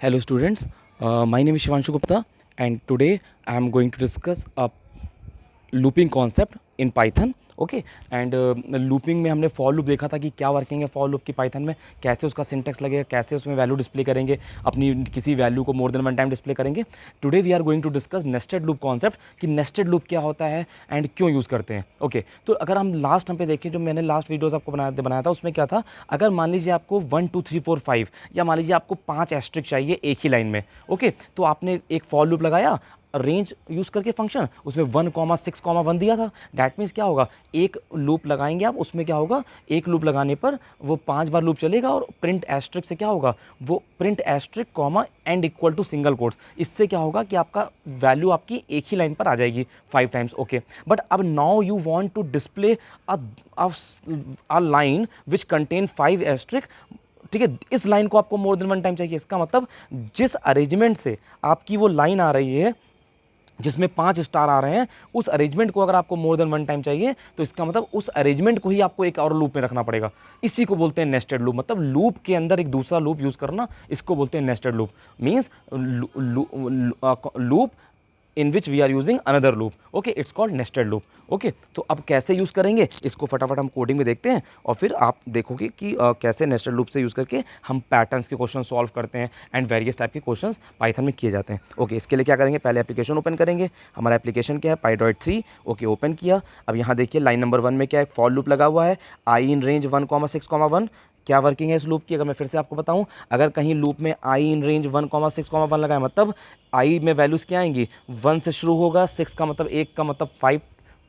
Hello students, my name is Shivanshu Gupta and today I am going to discuss a looping concept in Python. Okay and looping में हमने for loop देखा था कि क्या working है for loop की Python में, कैसे उसका सिंटेक्स लगेगा, कैसे उसमें वैल्यू डिस्प्ले करेंगे, अपनी किसी वैल्यू को more than one time display करेंगे. Today we are going to discuss nested loop concept कि नेस्टेड लूप क्या होता है एंड क्यों यूज़ करते हैं. ओके तो अगर हम लास्ट पे देखें, जो मैंने लास्ट वीडियोस आपको बनाया था, उसमें क्या था, अगर मान लीजिए आपको 1 2 3 4 5 या मान लीजिए आपको 5 एस्ट्रिक चाहिए एक ही लाइन में. ओके तो आपने एक फॉर लूप लगाया रेंज यूज़ करके फंक्शन, उसमें 1,6,1 दिया था. डैट मीन्स क्या होगा, एक लूप लगाएंगे आप, उसमें क्या होगा, एक लूप लगाने पर वो 5 बार लूप चलेगा और प्रिंट एस्ट्रिक से क्या होगा, वो print asterisk comma end equal to single quotes. इससे क्या होगा कि आपका वैल्यू आपकी एक ही लाइन पर आ जाएगी 5 टाइम्स. ओके बट अब now you want to display a line which contain 5 asterisk. ठीक है, इस लाइन को आपको मोर देन वन टाइम चाहिए. इसका मतलब जिस अरेंजमेंट से आपकी वो लाइन आ रही है जिसमें 5 स्टार आ रहे हैं, उस अरेंजमेंट को अगर आपको मोर देन वन टाइम चाहिए तो इसका मतलब उस अरेंजमेंट को ही आपको एक और लूप में रखना पड़ेगा. इसी को बोलते हैं नेस्टेड लूप. मतलब लूप के अंदर एक दूसरा लूप यूज़ करना, इसको बोलते हैं nested loop. Means loop in which we are using another loop. Okay it's called nested loop. Okay तो अब कैसे यूज़ करेंगे इसको फटाफट हम कोडिंग में देखते हैं और फिर आप देखोगे कि कैसे नेस्टेड लूप से यूज़ करके हम पैटर्न्स के क्वेश्चन सॉल्व करते हैं एंड वेरियस टाइप के क्वेश्चंस पाइथन में किए जाते हैं. ओके इसके लिए क्या करेंगे, पहले एप्लीकेशन ओपन करेंगे. हमारा एप्लीकेशन क्या है, py.3. ओके ओपन किया. अब यहाँ देखिए लाइन नंबर 1 में क्या है, फॉर लूप लगा हुआ है, आई इन रेंज 1,6,1. क्या वर्किंग है इस लूप की, अगर मैं फिर से आपको बताऊं, अगर कहीं लूप में आई इन रेंज 1,6,1 लगाए, मतलब आई में वैल्यूज़ क्या आएंगी, 1 से शुरू होगा, 6 का मतलब 1 का मतलब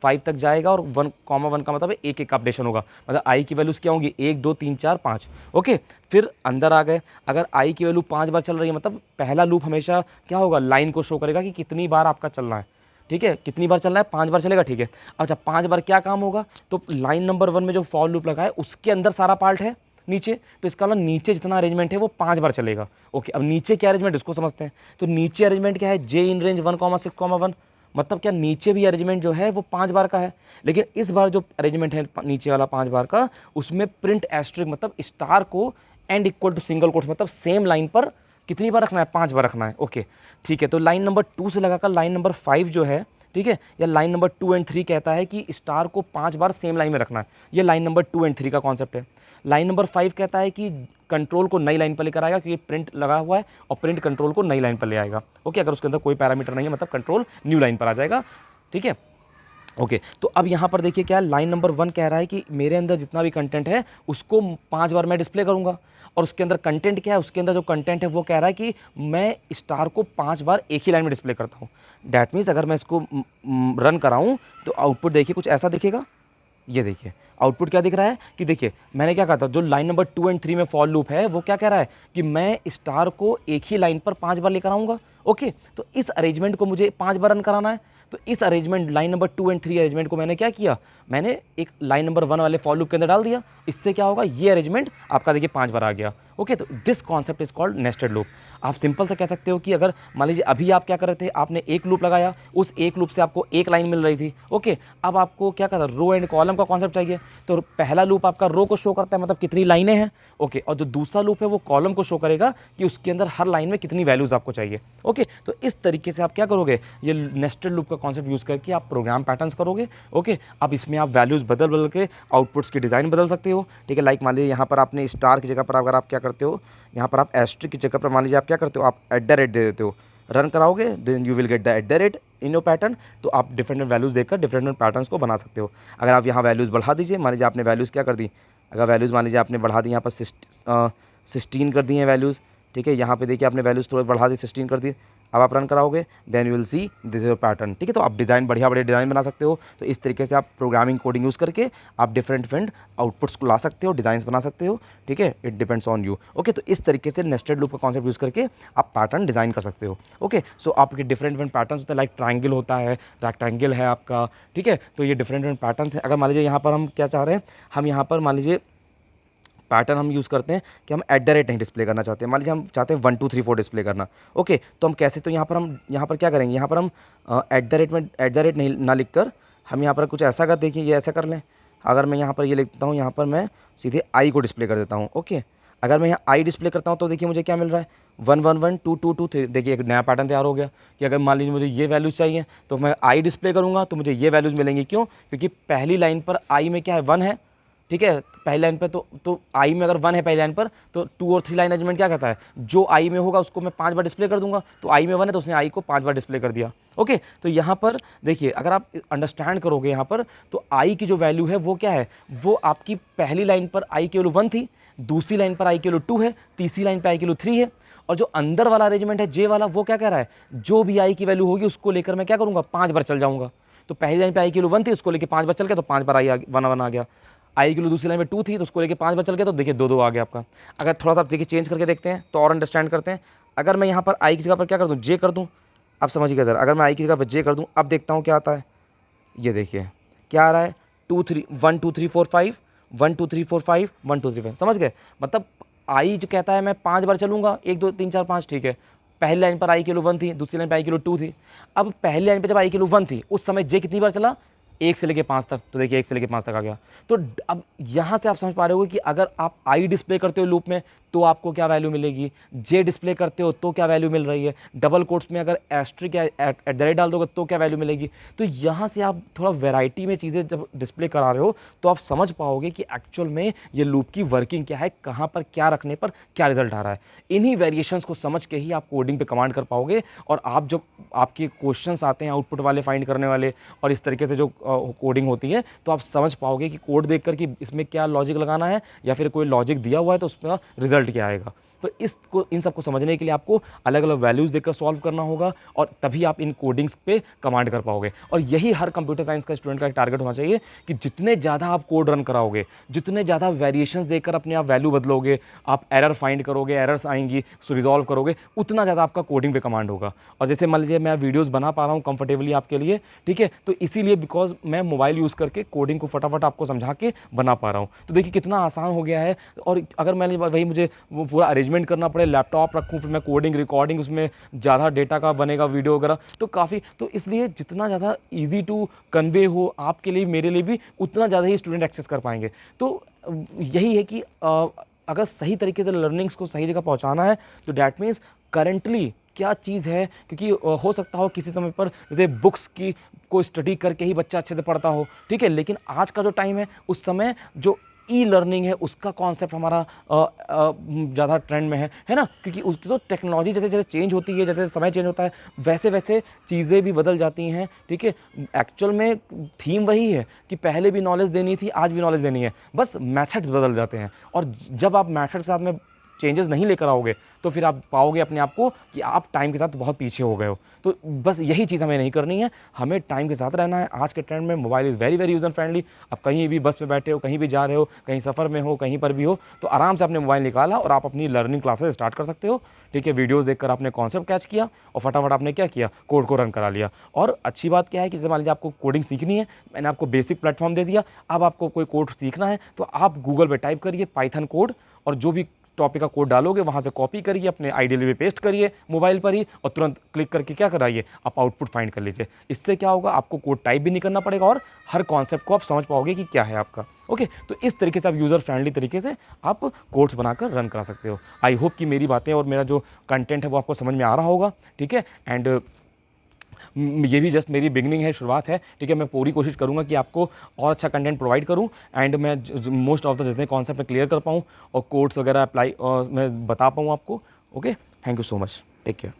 5 तक जाएगा और 1,1 का मतलब एक एक अपडेशन होगा. मतलब आई की वैल्यूज़ क्या होंगी, 1 2 3 4 5. ओके फिर अंदर आ गए, अगर आई की वैल्यू 5 बार चल रही है, मतलब पहला लूप हमेशा क्या होगा, लाइन को शो करेगा कि कितनी बार आपका चलना है. ठीक है, कितनी बार चलना है, 5 बार चलेगा. ठीक है, अच्छा 5 बार क्या काम होगा, तो लाइन नंबर 1 में जो फॉर लूप लगा है उसके अंदर सारा पार्ट है नीचे, तो इसका मतलब नीचे जितना अरेंजमेंट है वो 5 बार चलेगा. ओके अब नीचे क्या अरेंजमेंट, इसको समझते हैं. तो नीचे अरेंजमेंट क्या है, जे इन रेंज 1,6,1. मतलब क्या, नीचे भी अरेंजमेंट जो है वो 5 बार का है, लेकिन इस बार जो अरेंजमेंट है नीचे वाला 5 बार का, उसमें प्रिंट एस्ट्रिक मतलब स्टार को end equal to single quotes, मतलब सेम लाइन पर कितनी बार रखना है, 5 बार रखना है. ओके ठीक है, तो लाइन नंबर 2 से लगाकर लाइन नंबर 5 जो है, ठीक है, या लाइन नंबर 2 एंड 3 कहता है कि स्टार को 5 बार सेम लाइन में रखना है. ये लाइन नंबर 2 एंड 3 का कॉन्सेप्ट है. लाइन नंबर 5 कहता है कि कंट्रोल को नई लाइन पर लेकर आएगा, क्योंकि प्रिंट लगा हुआ है और प्रिंट कंट्रोल को नई लाइन पर ले आएगा. ओके अगर उसके अंदर कोई पैरामीटर नहीं है, मतलब कंट्रोल न्यू लाइन पर आ जाएगा. ठीक है, ओके तो अब यहाँ पर देखिए क्या है, लाइन नंबर 1 कह रहा है कि मेरे अंदर जितना भी कंटेंट है उसको 5 बार मैं डिस्प्ले करूँगा. और उसके अंदर कंटेंट क्या है, उसके अंदर जो कंटेंट है वो कह रहा है कि मैं स्टार को 5 बार एक ही लाइन में डिस्प्ले करता हूँ. डैट मीन्स अगर मैं इसको रन कराऊँ तो आउटपुट देखिए कुछ ऐसा दिखेगा. ये देखिए आउटपुट क्या दिख रहा है कि देखिए मैंने क्या कहा था, जो लाइन नंबर 2 एंड 3 में फॉर लूप है वो क्या कह रहा है कि मैं स्टार को एक ही लाइन पर 5 बार लेकर आऊँगा. ओके तो इस अरेंजमेंट को मुझे 5 बार रन कराना है. तो इस arrangement line number 2 and 3 arrangement को मैंने क्या किया, मैंने एक लाइन नंबर 1 वाले फॉर लूप के अंदर डाल दिया. इससे क्या होगा, ये अरेंजमेंट आपका देखिए 5 बार आ गया. ओके तो this concept is called nested loop. आप सिंपल से कह सकते हो कि अगर मान लीजिए अभी आप क्या कर रहे थे, आपने एक लूप लगाया, उस एक लूप से आपको एक लाइन मिल रही थी. ओके अब आपको क्या कहता है, रो एंड कॉलम का कॉन्सेप्ट चाहिए. तो पहला लूप आपका रो को शो करता है, मतलब कितनी लाइनें हैं. ओके और जो दूसरा लूप है वो कॉलम को शो करेगा कि उसके अंदर हर लाइन में कितनी वैल्यूज आपको चाहिए. ओके तो इस तरीके से आप क्या करोगे, ये नेस्टेड लूप का कॉन्सेप्ट यूज करके आप प्रोग्राम पैटर्न्स करोगे. ओके अब इसमें आप वैल्यूज बदल बदल के आउटपुट्स की डिज़ाइन बदल सकते हो. ठीक है, लाइक मान लीजिए यहाँ पर आपने स्टार की जगह पर अगर आप क्या करते हो, यहाँ पर आप एस्ट्रिक की जगह पर मान लीजिए आप क्या करते हो, आप @ दे देते हो. रन कराओगे then you will get the @ in your pattern. तो आप डिफरेंट वैल्यूज़ देकर डिफरेंट पैटर्न्स को बना सकते हो. अगर आप यहाँ वैल्यूज़ बढ़ा दीजिए, मान लीजिए आपने वैल्यूज़ क्या कर दी, अगर वैल्यूज़ मान लीजिए आपने बढ़ा दी यहाँ पर 16 कर दी हैं वैल्यूज़. ठीक है, यहाँ पे देखिए आपने वैल्यूज़ थोड़ा बढ़ा दी, 16 कर दी. अब आप रन कराओगे then you will see this your pattern. ठीक है, तो आप डिज़ाइन बढ़िया बढ़िया डिज़ाइन बना सकते हो. तो इस तरीके से आप प्रोग्रामिंग कोडिंग यूज़ करके आप डिफरेंट आउटपुट्स को ला सकते हो, डिज़ाइंस बना सकते हो. ठीक है, it depends on you. Okay तो इस तरीके से नेस्टेड लूप का कॉन्सेप्ट यूज़ करके आप पैटर्न डिज़ाइन कर सकते हो. ओके सो आपके डिफरेंट पैटर्न्स होते हैं, लाइक ट्राइंगल होता है, रेक्टेंगल है आपका. ठीक है, तो ये डिफरेंट पैटर्न्स हैं. अगर मान लीजिए यहाँ पर हम क्या चाह रहे हैं, हम यहाँ पर मान लीजिए पैटर्न हम यूज़ करते हैं कि हम @ नहीं डिस्प्ले करना चाहते हैं. मान लीजिए हम चाहते हैं 1 2 3 4 डिस्प्ले करना. ओके तो हम कैसे, तो यहाँ पर क्या करेंगे, यहाँ पर हम @ नहीं ना लिख कर हम यहाँ पर कुछ ऐसा कर, देखिए ये ऐसा कर लें. अगर मैं यहाँ पर ये लिखता हूँ, यहाँ पर मैं सीधे आई को डिस्प्ले कर देता हूँ. ओके अगर मैं यहाँ आई डिस्प्ले करता हूँ तो देखिए मुझे क्या मिल रहा है 1 1 1 2 2 2 3। देखिए एक नया पैटर्न तैयार हो गया कि अगर मान लीजिए मुझे ये वैल्यूज चाहिए तो मैं आई डिस्प्ले करूँगा तो मुझे ये वैल्यूज मिलेंगी। क्यों? क्योंकि पहली लाइन पर आई में क्या है 1 है, ठीक है, पहली लाइन पे तो आई में अगर 1 है पहली लाइन पर तो 2 और 3 लाइन अरेंजमेंट क्या कहता है, जो आई में होगा उसको मैं 5 बार डिस्प्ले कर दूंगा। तो आई में 1 है तो उसने आई को 5 बार डिस्प्ले कर दिया। ओके, तो यहाँ पर देखिए अगर आप अंडरस्टैंड करोगे यहाँ पर तो आई की जो वैल्यू है वो क्या है, वो आपकी पहली लाइन पर आई की वैल्यू 1 थी, दूसरी लाइन पर आई की वैल्यू 2 है, तीसरी लाइन पर आई की वैल्यू 3 है, और जो अंदर वाला अरेंजमेंट है जे वाला वो क्या कह रहा है, जो भी आई की वैल्यू होगी उसको लेकर मैं क्या करूँगा 5 बार चल जाऊँगा। तो पहली लाइन पे आई की वैल्यू 1 थी, उसको लेकर 5 बार चल गया तो 5 बार आई 1 आ गया। आई की वैल्यू दूसरी लाइन में 2 थी तो उसको लेके 5 बार चल गया तो देखिए 2 2 आ गया आपका। अगर थोड़ा सा आप देखिए चेंज करके देखते हैं तो और अंडरस्टैंड करते हैं। अगर मैं यहाँ पर आई की जगह पर क्या कर दूँ, जे कर दूँ, अब समझिएगा ज़रा, अगर मैं आई की जगह पर जे कर दूँ अब देखता हूँ क्या आता है। ये देखिए क्या आ रहा है 2 3 1 2 3 4 5 1 2 3 4 5 1 2 3 5। समझ गए? मतलब आई जो कहता है मैं 5 बार चलूँगा, 1 2 3 4 5, ठीक है। पहली लाइन पर आई की वैल्यू 1 थी, दूसरी लाइन पर आई की वैल्यू 2 थी। अब पहली लाइन पर जब आई की वैल्यू 1 थी उस समय जे कितनी बार चला, 1 से लेके 5 तक। तो देखिए 1 से लेके 5 तक आ गया। तो अब यहाँ से आप समझ पा रहे हो कि अगर आप आई डिस्प्ले करते हो लूप में तो आपको क्या वैल्यू मिलेगी, जे डिस्प्ले करते हो तो क्या वैल्यू मिल रही है, डबल कोट्स में अगर एस्ट्रिक या एट द रेट डाल दोगे तो क्या वैल्यू मिलेगी। तो यहाँ से आप थोड़ा वैरायटी में चीज़ें जब डिस्प्ले करा रहे हो तो आप समझ पाओगे कि एक्चुअल में ये लूप की वर्किंग क्या है, कहाँ पर क्या रखने पर क्या रिजल्ट आ रहा है। इन्हीं वेरिएशंस को समझ के ही आप कोडिंग पे कमांड कर पाओगे। और आप जब आपके क्वेश्चंस आते हैं आउटपुट वाले फाइंड करने वाले और इस तरीके से जो कोडिंग होती है तो आप समझ पाओगे कि कोड देखकर कि इसमें क्या लॉजिक लगाना है या फिर कोई लॉजिक दिया हुआ है तो उसका रिजल्ट क्या आएगा। तो इसको इन सबको समझने के लिए आपको अलग अलग वैल्यूज़ देकर सॉल्व करना होगा और तभी आप इन कोडिंग्स पे कमांड कर पाओगे। और यही हर कंप्यूटर साइंस का स्टूडेंट का एक टारगेट होना चाहिए कि जितने ज़्यादा आप कोड रन कराओगे, जितने ज़्यादा वेरिएशंस देकर अपने आप वैल्यू बदलोगे, आप एरर फाइंड करोगे, एरर्स आएंगी सो रिजॉल्व करोगे, उतना ज़्यादा आपका कोडिंग पे कमांड होगा। और जैसे मान लीजिए मैं वीडियोज़ बना पा रहा हूँ कंफर्टेबली आपके लिए, ठीक है, तो इसीलिए बिकॉज मैं मोबाइल यूज़ करके कोडिंग को फटाफट आपको समझा के बना पा रहा हूँ। तो देखिए कितना आसान हो गया है। और अगर मैंने वही मुझे वो पूरा अरेंजमेंट करना पड़े, लैपटॉप रखूँ, फिर मैं कोडिंग रिकॉर्डिंग उसमें ज़्यादा डेटा का बनेगा वीडियो वगैरह, तो काफ़ी, तो इसलिए जितना ज़्यादा ईजी टू कन्वे हो आपके लिए मेरे लिए भी उतना ज़्यादा ही स्टूडेंट एक्सेस कर पाएंगे। तो यही है कि अगर सही तरीके से लर्निंग्स को सही जगह पहुँचाना है तो डैट मीन्स करेंटली क्या चीज़ है, क्योंकि हो सकता हो किसी समय पर जैसे बुक्स की को स्टडी करके ही बच्चा अच्छे से पढ़ता हो, ठीक है, लेकिन आज का जो टाइम है उस समय जो ई लर्निंग है उसका कॉन्सेप्ट हमारा ज़्यादा ट्रेंड में है ना, क्योंकि उसकी तो टेक्नोलॉजी जैसे जैसे चेंज होती है, जैसे समय चेंज होता है वैसे वैसे चीज़ें भी बदल जाती हैं, ठीक है। एक्चुअल में थीम वही है कि पहले भी नॉलेज देनी थी, आज भी नॉलेज देनी है, बस मेथड्स बदल जाते हैं। और जब आप मेथड के साथ में चेंजेस नहीं लेकर आओगे तो फिर आप पाओगे अपने आप को कि आप टाइम के साथ बहुत पीछे हो गए हो। तो बस यही चीज़ हमें नहीं करनी है, हमें टाइम के साथ रहना है। आज के ट्रेंड में mobile is very very user friendly. आप कहीं भी बस में बैठे हो, कहीं भी जा रहे हो, कहीं सफ़र में हो, कहीं पर भी हो, तो आराम से अपने मोबाइल निकाला और आप अपनी लर्निंग क्लासेस स्टार्ट कर सकते हो, ठीक है। वीडियोज़ देखकर आपने कॉन्सेप्ट कैच किया और फटाफट आपने क्या किया, कोड को रन करा लिया। और अच्छी बात क्या है कि जैसे मान लीजिए आपको कोडिंग सीखनी है, मैंने आपको बेसिक प्लेटफॉर्म दे दिया, अब आपको कोई कोड सीखना है तो आप गूगल पर टाइप करिए पाइथन कोड और जो भी टॉपिक का कोड डालोगे वहाँ से कॉपी करिए, अपने आईडियल में पेस्ट करिए मोबाइल पर ही और तुरंत क्लिक करके क्या कराइए, आप आउटपुट फाइंड कर लीजिए। इससे क्या होगा, आपको कोड टाइप भी नहीं करना पड़ेगा और हर कॉन्सेप्ट को आप समझ पाओगे कि क्या है आपका। ओके, तो इस तरीके से आप यूज़र फ्रेंडली तरीके से आप कोड्स बनाकर रन करा सकते हो। आई होप कि मेरी बातें और मेरा जो कंटेंट है वो आपको समझ में आ रहा होगा, ठीक है। एंड ये भी जस्ट मेरी बिगनिंग है, शुरुआत है, ठीक है। मैं पूरी कोशिश करूँगा कि आपको और अच्छा कंटेंट प्रोवाइड करूँ एंड मैं मोस्ट ऑफ द जितने कॉन्सेप्ट में क्लियर कर पाऊँ और कोड्स वगैरह अप्लाई मैं बता पाऊँ आपको। Okay, thank you so much, take care.